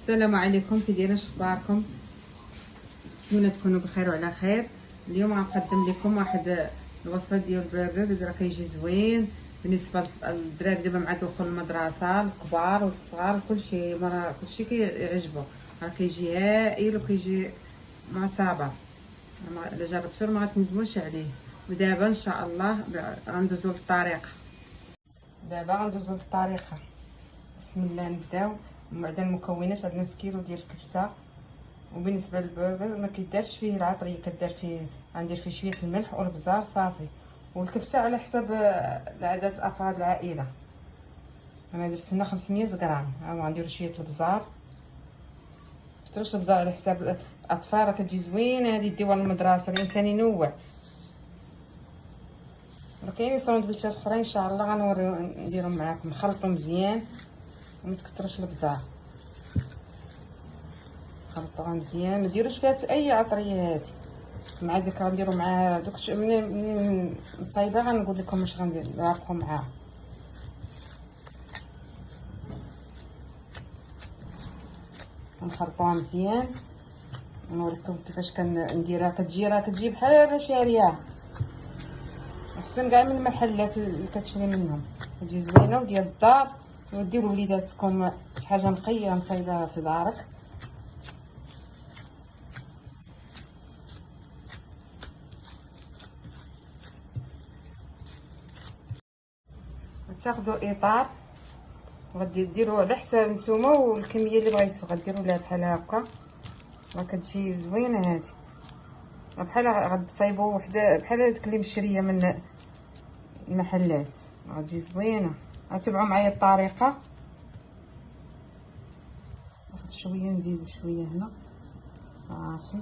السلام عليكم، كي دايرين؟ اخباركم؟ نتمنى تكونوا بخير وعلى خير. اليوم غنقدم لكم واحد الوصفه ديال البرجر اللي راه كيجي زوين بالنسبه للدراري دابا مع دخول المدرسه، الكبار والصغار، كلشي مرة كلشي كيعجبو. راه كيجي هائل وكيجي معتبر. الا جربتو ما غتندموش عليه. ودابا ان شاء الله غندوزو للطريقه. بسم الله نبداو. عندنا المكونات، عندنا نص كيلو ديال الكبسه. وبالنسبه للبرجر ما كيدارش فيه العطريه، كدار فيه، غندير فيه شويه الملح والبزار صافي. والكبسه على حسب عدد افراد العائله. انا درت هنا 500 غرام. غنديروا شويه البزار، كتروش البزار على حساب الاطفال. راه كتجي زوينه هذه، ديوها للمدرسه، الانسان ينوع. راه كاينين ساندويتشات اخرين ان شاء الله غنوريو نديرهم معاكم. نخلطوا مزيان وما تكثروش البزار، خلطوها مزيان. ما ديروش فيها اي عطريه هذه. مع ديك غنديروا مع دوك من صايبه غنقول لكم واش غندير نعرفكم معاها. نخلطوها مزيان ونوريكم كيفاش كنديرها. كتجي بحال شاريه، احسن كاع من المحلات اللي كتشري منهم. كتجي زوينه وديال الدار. وديروا وليداتكم شي حاجه نقيه مصايبه في دارك. تاخذوا اطار وغادي ديروا على حساب نتوما والكميه اللي بغيتو. غديروا لها بحال هكا، راه كتجي زوينه هذه. بحال غتصايبوا وحده بحال هذيك اللي مشريه من المحلات، غتجي زوينه. غتبعوا معايا الطريقه. خاص شويه نزيدو شويه هنا صافي.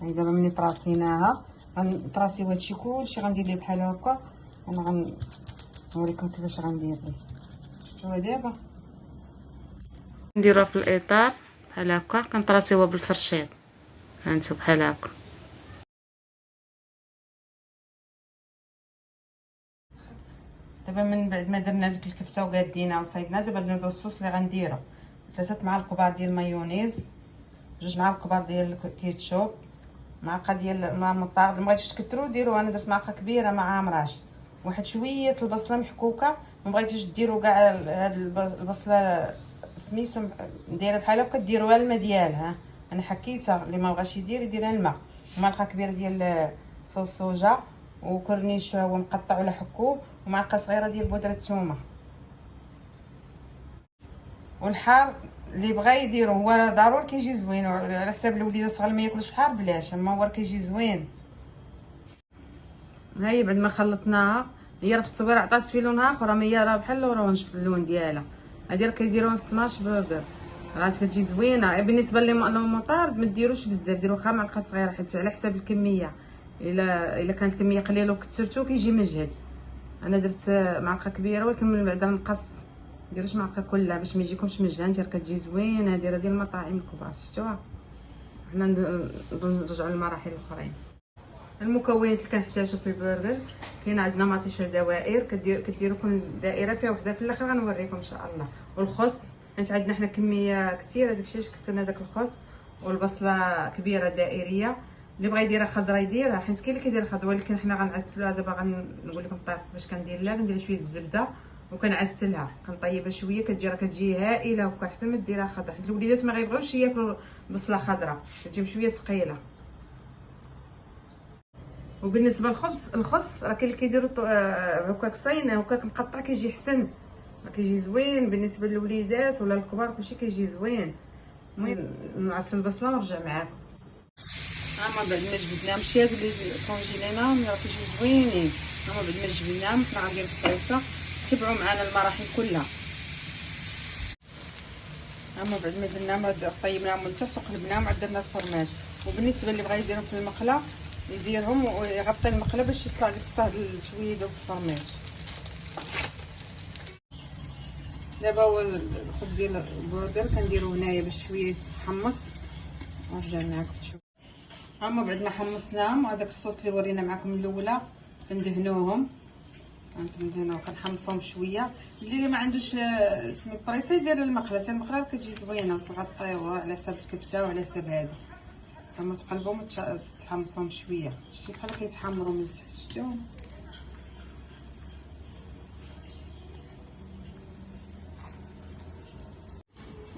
هاي دابا ملي طراسيناها غنطراسيو هادشي كلشي، غندير ليه بحال هكا. انا غنوريكم كيفاش غندير ليه. شفتوها دابا نديروها في الاطار بحال هكا، كنطراسيوها بالفرشيط. هانتو بحال هكا. دابا من بعد ما درنا ديك الكبسه وقادينها وصايبنا، دابا نديرو الصوص اللي غنديرو. 3 معالق كبار ديال المايونيز، 2 معالق كبار ديال الكيتشوب، معلقه ديال الماء مطارد. مبغيتوش تكثروا ديروا، انا درت معلقه كبيره ما عامراش. واحد شويه البصله محكوكه. مبغيتوش ديروا كاع هاد البصله سميتو نديرها بحال هكا، ديروها الماء ديالها. انا حكيتها، اللي ما بغاش يديرها الماء. معلقه كبيره ديال صوص صوجا، وكورنيش هو مقطع ولا حكوب، ومعلقه صغيره ديال بودره الثومه. والحار اللي بغى يديرو هو ضروري كيجي زوين، على حساب الوليدات الصغار ما ياكلوش الحار بلاش، اما هو كيجي زوين. هاي بعد ما خلطناها، هي راه في التصوير عطات في لونها اخر، ما هي راه بحال الاورانج في اللون ديالها. هادي راه كيديروها في السماش برجر، راه كتجي زوينه. بالنسبه للمطارد ما ديروش بزاف، ديروا واخا معلقه صغيره، حيت على حساب الكميه. الا كانت الكميه قليله وكثرتو كيجي مجهد. انا درت معلقه كبيره، ولكن من بعد نقصت. ديروش معلقه كلها باش ما يجيكمش مجهد. راه كتجي زوينه هذه، راه ديال المطاعم الكبار. شفتوها؟ حنا نرجعوا للمراحل الاخرين. المكونات اللي كنحتاجو في البرجر، كاين عندنا مطيشه دوائر. كديروا كل دائره فيها وحده في الاخر غنوريكم ان شاء الله. والخس، حيت عندنا حنا كميه كثيره، داكشي علاش كثرنا داك الخس. والبصله كبيره دائريه. اللي بغى يديرها خضراء يديرها، حيت كاين اللي كيدير خضراء، ولكن حنا غنعسلوها. دابا غنقول لكم الطريقه باش كندير لها. كندير شويه الزبده وكنعسلها، كنطيبها شويه. كتجي هائله، وكاحسن ما ديرها خضراء، حيت الوليدات ما غيبغيوش ياكلوا بصله خضراء، كتجي شويه ثقيله. وبالنسبه للخبز، الخس راه كاين اللي كيديروا هكاك صاينه، هكاك مقطع، كيجي حسن، كيجي زوين بالنسبه للوليدات ولا الكبار، كلشي كيجي زوين. المهم نعصر البصله ونرجع معاكم. هما بعد ما جبدناهم، ماشي هادو اللي كونجيليناهم، راه كيجيو زوينين. هما بعد ما جبدناهم حنا غنديرو في الطريقه. تبعوا معنا المراحل كلها. هما بعد ما درناهم طيبناهم من التحت وقلبناهم، عاد درنا الفرماج. وبالنسبه اللي بغا يديرهم في المقله يديرهم ويغطي المقله باش يطلع ديك الصهد شويه دوك الفرماج. دابا هو الخبز ديال البرجر كنديرو هنايا باش شويه تتحمص، ونرجع معاكم تشوفوا. هما بعد ما حمصناهم، هذاك الصوص اللي ورينا معكم الاولى كندهنوهم. غنتبدل هنا وكنحمصهم شويه. اللي ما عندوش سميت بريسه يدير المقله، المقله كتجي زوينه وتغطيوها على حساب الكبته وعلى حساب هذه. تما تقلبهم وتحمصهم شويه، شتي بحال كيتحمروا من تحت، شتيهم.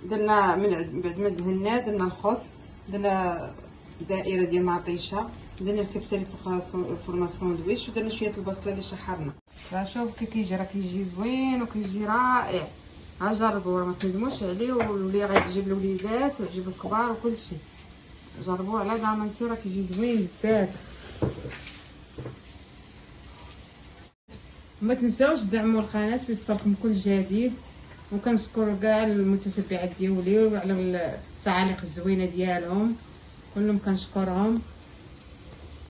درنا من بعد ما دهنا درنا الخص، درنا دائره ديال مطيشه، درنا الكبسه اللي فوقها فورما ساندويتش، ودرنا شويه البصله اللي شحرنا. راه شوف كي كيجي، راه كيجي زوين وكيجي رائع. ها جربوا، راه ما تندموش عليه، واللي غيعجب الوليدات ويعجب الكبار وكلشي. جربوه على ضمانتي، راه كيجي زوين بزاف. ما تنساوش دعموا القناه بيوصلكم كل جديد، وكنشكر كاع المتتبعات ديالي وعلى التعاليق الزوينه ديالهم، كلهم كنشكرهم.